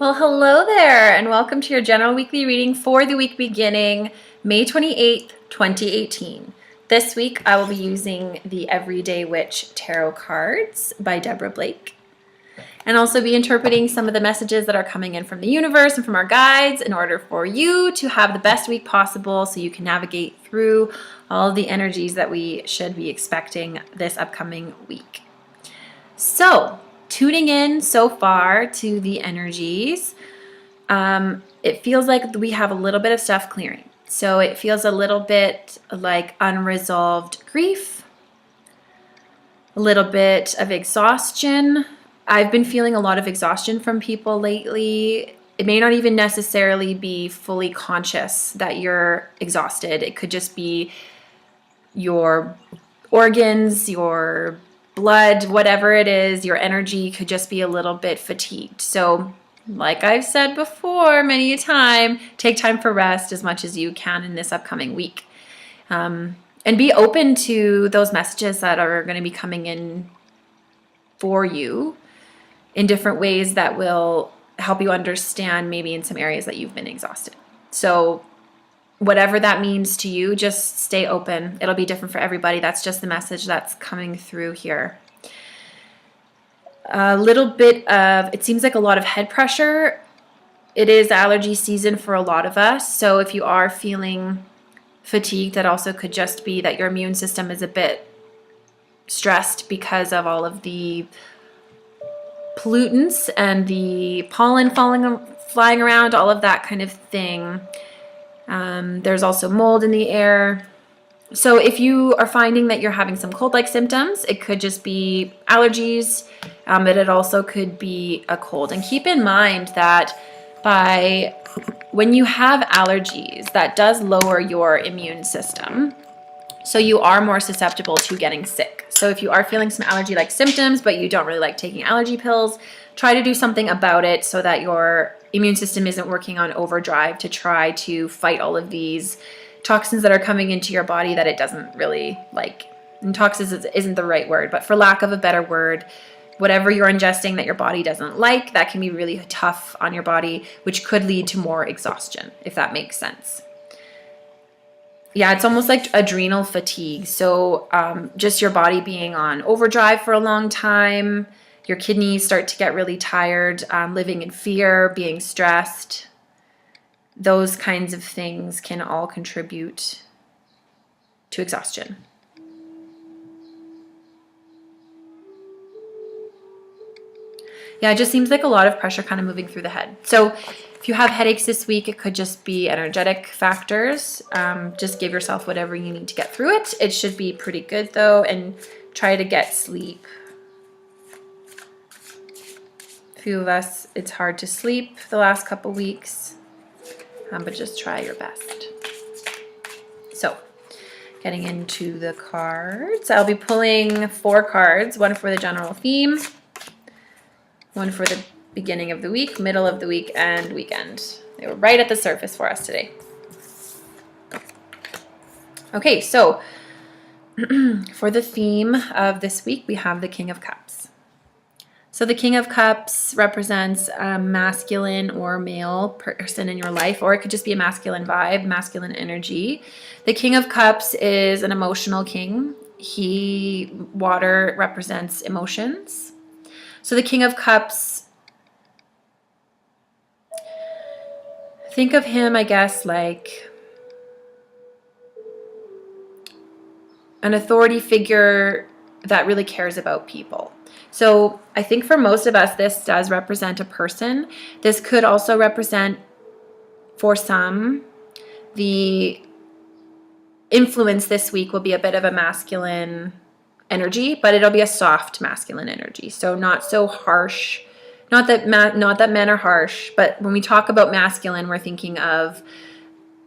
Well, hello there, and welcome to your general weekly reading for the week beginning May 28th, 2018. This week, I will be using the Everyday Witch Tarot cards by Deborah Blake, and also be interpreting some of the messages that are coming in from the universe and from our guides in order for you to have the best week possible so you can navigate through all of the energies that we should be expecting this upcoming week. So, tuning in so far to the energies, it feels like we have a little bit of stuff clearing. So it feels a little bit like unresolved grief, a little bit of exhaustion. I've been feeling a lot of exhaustion from people lately. It may not even necessarily be fully conscious that you're exhausted. It could just be your organs, your blood, whatever it is, your energy could just be a little bit fatigued. So like I've said before many a time, take time for rest as much as you can in this upcoming week. And be open to those messages that are going to be coming in for you in different ways that will help you understand maybe in some areas that you've been exhausted. So whatever that means to you, just stay open. It'll be different for everybody. That's just the message that's coming through here. A little bit of, it seems like a lot of head pressure. It is allergy season for a lot of us. So if you are feeling fatigued, that also could just be that your immune system is a bit stressed because of all of the pollutants and the pollen flying around, all of that kind of thing. There's also mold in the air. So if you are finding that you're having some cold-like symptoms, it could just be allergies, but it also could be a cold. And keep in mind that when you have allergies, that does lower your immune system. So you are more susceptible to getting sick. So if you are feeling some allergy-like symptoms, but you don't really like taking allergy pills, try to do something about it so that your immune system isn't working on overdrive to try to fight all of these toxins that are coming into your body that it doesn't really like. And toxins isn't the right word, but for lack of a better word, whatever you're ingesting that your body doesn't like, that can be really tough on your body, which could lead to more exhaustion, if that makes sense. Yeah, it's almost like adrenal fatigue. So just your body being on overdrive for a long time, your kidneys start to get really tired, living in fear, being stressed. Those kinds of things can all contribute to exhaustion. Yeah, it just seems like a lot of pressure kind of moving through the head. So if you have headaches this week, it could just be energetic factors. Just give yourself whatever you need to get through it. It should be pretty good though, and try to get sleep. A few of us, it's hard to sleep the last couple weeks, but just try your best. So getting into the cards, I'll be pulling 4 cards, one for the general theme, one for the beginning of the week, middle of the week, and weekend. They were right at the surface for us today. Okay, so for the theme of this week, we have the King of Cups. So the King of Cups represents a masculine or male person in your life, or it could just be a masculine vibe, masculine energy. The King of Cups is an emotional king. Water represents emotions. So the King of Cups, think of him, I guess, like an authority figure that really cares about people. So I think for most of us, this does represent a person. This could also represent, for some, the influence this week will be a bit of a masculine energy, but it'll be a soft masculine energy. So not so harsh. Not that men are harsh, but when we talk about masculine, we're thinking of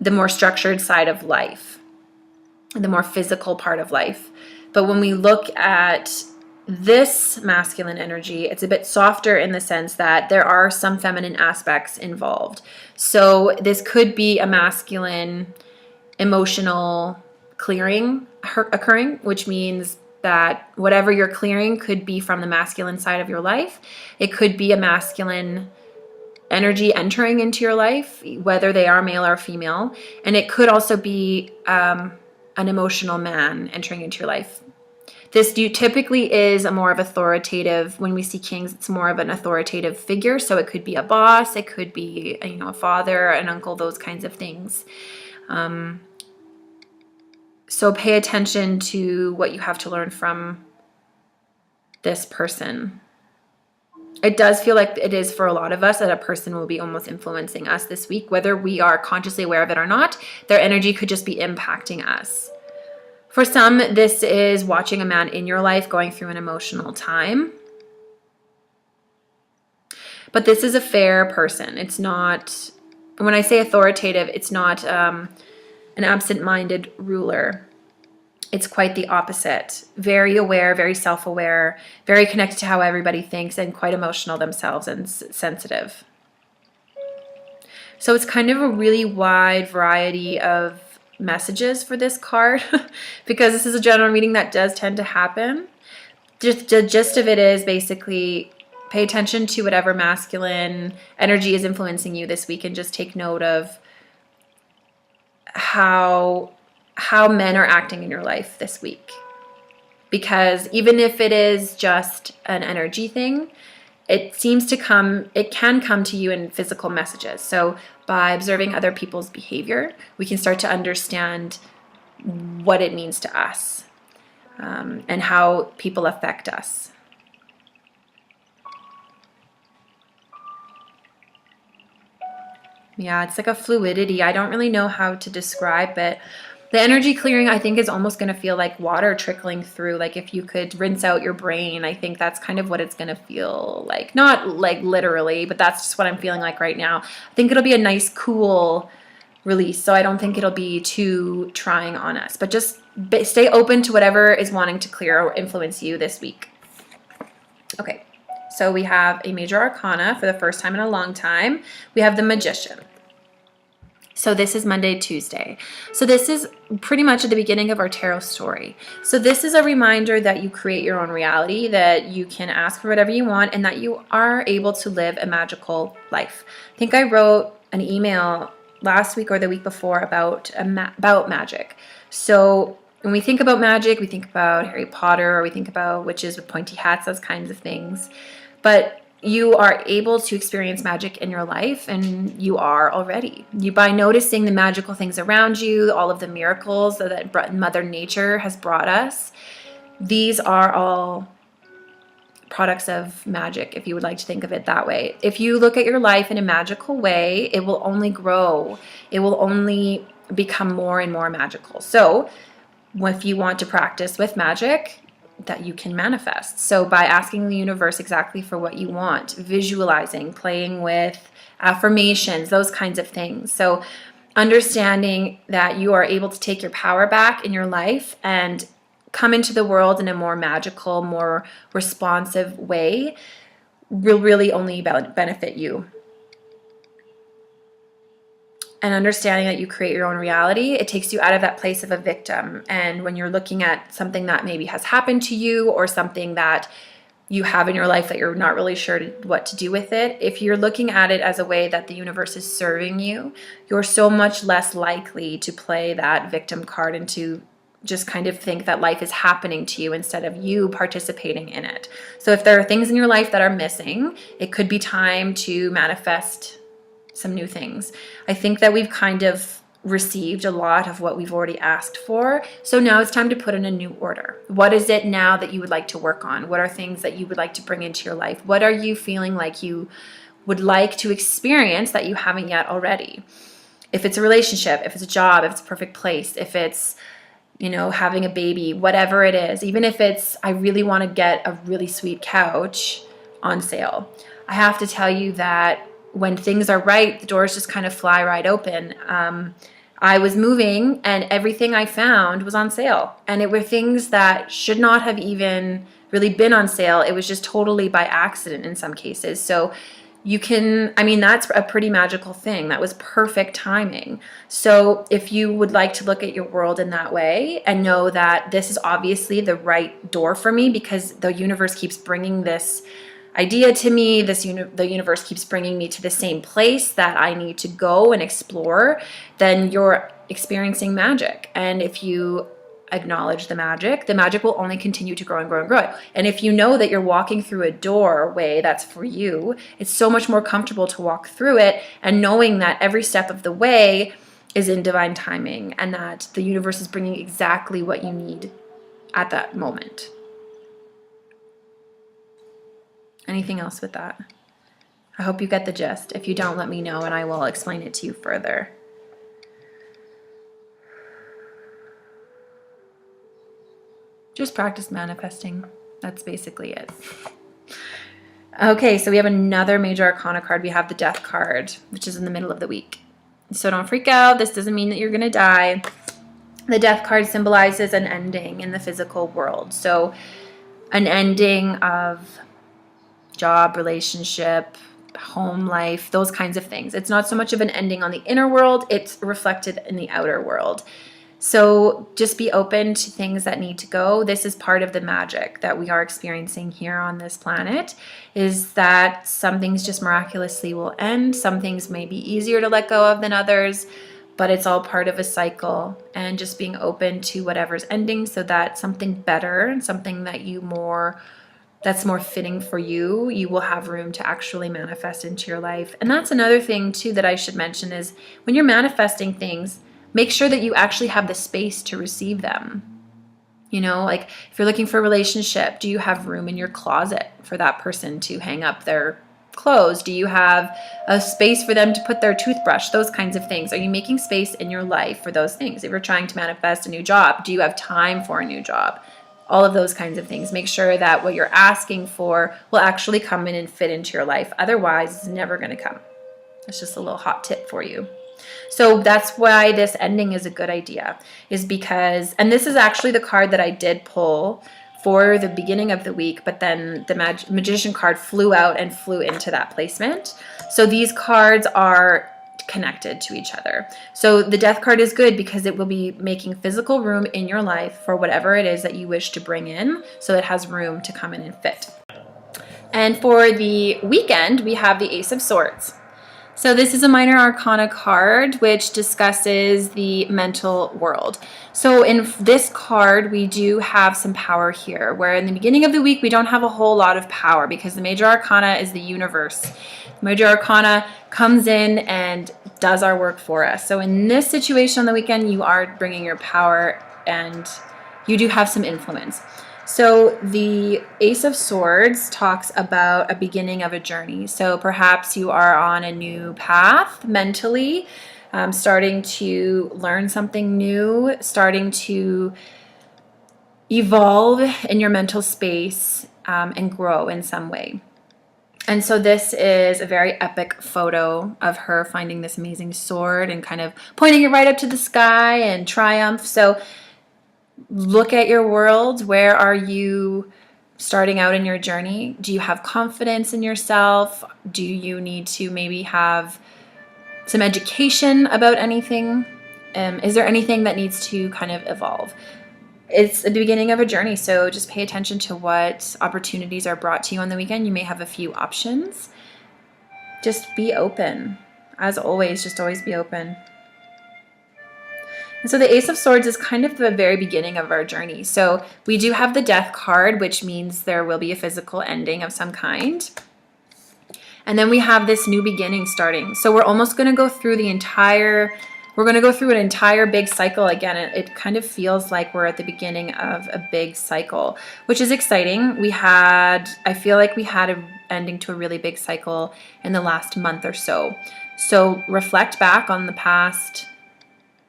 the more structured side of life, the more physical part of life. But when we look at this masculine energy, it's a bit softer in the sense that there are some feminine aspects involved. So this could be a masculine emotional clearing occurring, which means that whatever you're clearing could be from the masculine side of your life. It could be a masculine energy entering into your life, whether they are male or female. And it could also be an emotional man entering into your life. This typically is a more of authoritative. When we see kings, it's more of an authoritative figure. So it could be a boss, it could be a father, an uncle, those kinds of things. So pay attention to what you have to learn from this person. It does feel like it is for a lot of us that a person will be almost influencing us this week, whether we are consciously aware of it or not. Their energy could just be impacting us. For some, this is watching a man in your life going through an emotional time. But this is a fair person. It's not, when I say authoritative, it's not an absent-minded ruler. It's quite the opposite. Very aware, very self-aware, very connected to how everybody thinks, and quite emotional themselves and sensitive. So it's kind of a really wide variety of messages for this card because this is a general reading that does tend to happen. Just the gist of it is basically pay attention to whatever masculine energy is influencing you this week and just take note of how men are acting in your life this week. Because even if it is just an energy thing, it can come to you in physical messages. So by observing other people's behavior, we can start to understand what it means to us, and how people affect us. Yeah, it's like a fluidity. I don't really know how to describe it. The energy clearing, I think, is almost going to feel like water trickling through. Like if you could rinse out your brain, I think that's kind of what it's going to feel like. Not like literally, but that's just what I'm feeling like right now. I think it'll be a nice, cool release. So I don't think it'll be too trying on us. But just stay open to whatever is wanting to clear or influence you this week. Okay, so we have a major arcana for the first time in a long time. We have the Magician. So this is Monday, Tuesday. So this is pretty much at the beginning of our tarot story. So this is a reminder that you create your own reality, that you can ask for whatever you want, and that you are able to live a magical life. I think I wrote an email last week or the week before about magic. So when we think about magic, we think about Harry Potter, or we think about witches with pointy hats, those kinds of things. But you are able to experience magic in your life, and you are already. By noticing the magical things around you, all of the miracles that Mother Nature has brought us, these are all products of magic, if you would like to think of it that way. If you look at your life in a magical way, it will only grow. It will only become more and more magical. So if you want to practice with magic, that you can manifest. So by asking the universe exactly for what you want, visualizing, playing with affirmations, those kinds of things. So understanding that you are able to take your power back in your life and come into the world in a more magical, more responsive way will really only benefit you. And understanding that you create your own reality, it takes you out of that place of a victim. And when you're looking at something that maybe has happened to you, or something that you have in your life that you're not really sure what to do with it, if you're looking at it as a way that the universe is serving you, you're so much less likely to play that victim card and to just kind of think that life is happening to you instead of you participating in it. So if there are things in your life that are missing, it could be time to manifest some new things. I think that we've kind of received a lot of what we've already asked for. So now it's time to put in a new order. What is it now that you would like to work on? What are things that you would like to bring into your life? What are you feeling like you would like to experience that you haven't yet already? If it's a relationship, if it's a job, if it's a perfect place, if it's, having a baby, whatever it is, even if it's, I really want to get a really sweet couch on sale. I have to tell you that when things are right, the doors just kind of fly right open. I was moving and everything I found was on sale. And it were things that should not have even really been on sale. It was just totally by accident in some cases. So that's a pretty magical thing. That was perfect timing. So if you would like to look at your world in that way and know that this is obviously the right door for me because the universe keeps bringing this idea to me, the universe keeps bringing me to the same place that I need to go and explore, then you're experiencing magic. And if you acknowledge the magic will only continue to grow and grow and grow. And if you know that you're walking through a doorway that's for you, it's so much more comfortable to walk through it, and knowing that every step of the way is in divine timing, and that the universe is bringing exactly what you need at that moment. Anything else with that? I hope you get the gist. If you don't, let me know and I will explain it to you further. Just practice manifesting. That's basically it. Okay, so we have another major arcana card. We have the Death card, which is in the middle of the week. So don't freak out. This doesn't mean that you're going to die. The Death card symbolizes an ending in the physical world. So an ending of job, relationship, home life, those kinds of things. It's not so much of an ending on the inner world, it's reflected in the outer world. So just be open to things that need to go. This is part of the magic that we are experiencing here on this planet, is that some things just miraculously will end. Some things may be easier to let go of than others, but it's all part of a cycle, and just being open to whatever's ending so that something better, something that that's more fitting for you, you will have room to actually manifest into your life. And that's another thing too that I should mention, is when you're manifesting things, make sure that you actually have the space to receive them. You know, like if you're looking for a relationship, do you have room in your closet for that person to hang up their clothes? Do you have a space for them to put their toothbrush? Those kinds of things. Are you making space in your life for those things? If you're trying to manifest a new job, do you have time for a new job? All of those kinds of things. Make sure that what you're asking for will actually come in and fit into your life. Otherwise, it's never going to come. That's just a little hot tip for you. So that's why this ending is a good idea, is because, and this is actually the card that I did pull for the beginning of the week, but then the Magician card flew out and flew into that placement. So these cards are connected to each other. So the Death card is good because it will be making physical room in your life for whatever it is that you wish to bring in, so it has room to come in and fit. And for the weekend, we have the Ace of Swords. So this is a minor arcana card which discusses the mental world. So in this card, we do have some power here, where in the beginning of the week, we don't have a whole lot of power because the major arcana is the universe. The major arcana comes in and does our work for us. So in this situation on the weekend, you are bringing your power and you do have some influence. So the Ace of Swords talks about a beginning of a journey. So perhaps you are on a new path mentally, starting to learn something new, starting to evolve in your mental space and grow in some way. And so this is a very epic photo of her finding this amazing sword and kind of pointing it right up to the sky and triumph. So look at your world. Where are you starting out in your journey? Do you have confidence in yourself? Do you need to maybe have some education about anything? Is there anything that needs to kind of evolve? It's the beginning of a journey, so just pay attention to what opportunities are brought to you on the weekend. You may have a few options. Just be open. As always, just always be open. And so the Ace of Swords is kind of the very beginning of our journey. So we do have the Death card, which means there will be a physical ending of some kind. And then we have this new beginning starting. So we're almost going to go through an entire big cycle again. It kind of feels like we're at the beginning of a big cycle, which is exciting. I feel like we had an ending to a really big cycle in the last month or so. So reflect back on the past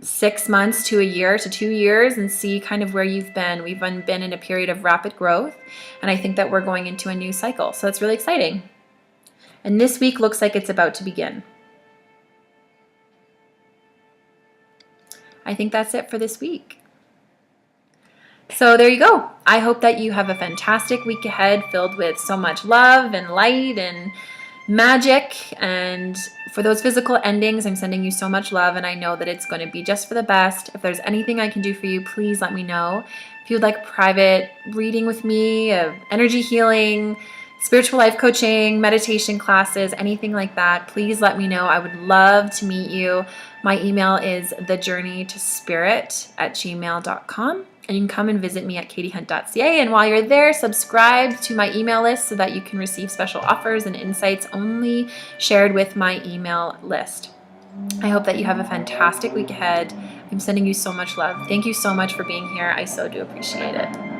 6 months to a year to 2 years and see kind of where you've been. We've been in a period of rapid growth, and I think that we're going into a new cycle. So it's really exciting. And this week looks like it's about to begin. I think that's it for this week. So there you go. I hope that you have a fantastic week ahead filled with so much love and light and magic. And for those physical endings, I'm sending you so much love, and I know that it's going to be just for the best. If there's anything I can do for you, please let me know. If you'd like private reading with me, energy healing, spiritual life coaching, meditation classes, anything like that, please let me know. I would love to meet you. My email is thejourneytospirit@gmail.com. And you can come and visit me at katiehunt.ca. And while you're there, subscribe to my email list so that you can receive special offers and insights only shared with my email list. I hope that you have a fantastic week ahead. I'm sending you so much love. Thank you so much for being here. I so do appreciate it.